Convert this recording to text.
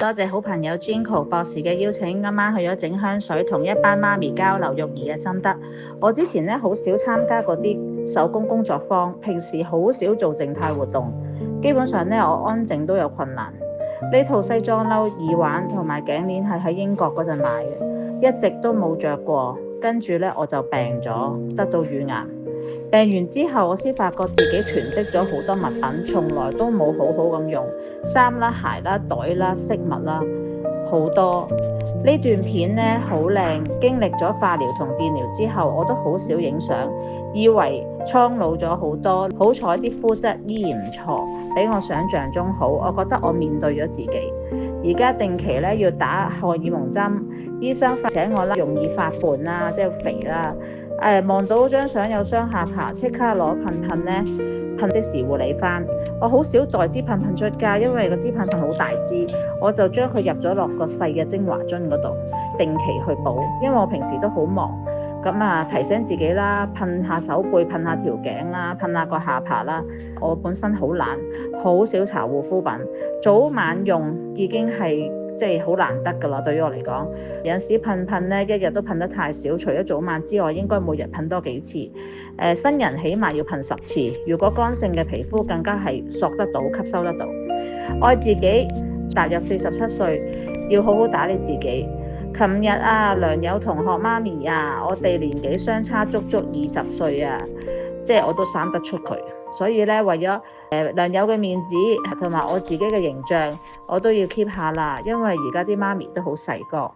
多謝好朋友 Jinko 博士嘅邀請，今晚去咗整香水，同一班媽咪交流育兒嘅心得。我之前咧好少參加嗰啲手工工作坊，平時好少做靜態活動，基本上咧我安靜都有困難。呢套西裝褸、耳環同埋頸鏈係喺英國嗰陣買嘅，一直都冇着過。跟住咧我就病咗，得到乳癌。病完之後，我先發覺自己囤積咗好多物品，從來都冇好好咁用，衫啦、鞋啦、袋啦、飾物啦，好多。呢段片咧好靚，經歷咗化療同電療之後，我都好少影相，以為蒼老咗好多。好彩啲膚質依然唔錯，比我想象中好。我覺得我面對咗自己。而家定期咧要打荷爾蒙針，醫生醒我啦，容易發胖啦，即係肥啦。望到張相有雙下巴，即刻攞噴噴咧噴即時護理翻。我好少再支噴噴出街，因為個支噴噴好大支，我就將佢入咗落個細嘅精華樽嗰度，定期去補。因為我平時都好忙，咁提醒自己啦，噴下手背，噴下條頸啦，噴下個下巴啦。我本身好懶，好少搽護膚品，早晚用已經係即係好難得㗎啦，對於我嚟講，有陣時噴噴咧，一日都噴得太少，除咗早晚之外，應該每日噴多幾次。新人起碼要噴10次，如果乾性嘅皮膚更加係索得到、吸收得到。愛自己，踏入47歲，要好好打理自己。琴日良友同學媽咪我哋年紀相差足足20歲即係我都生得出佢。所以咧，為咗良友嘅面子同埋我自己嘅形象，我都要 keep 下啦。因為而家啲媽咪都好細個。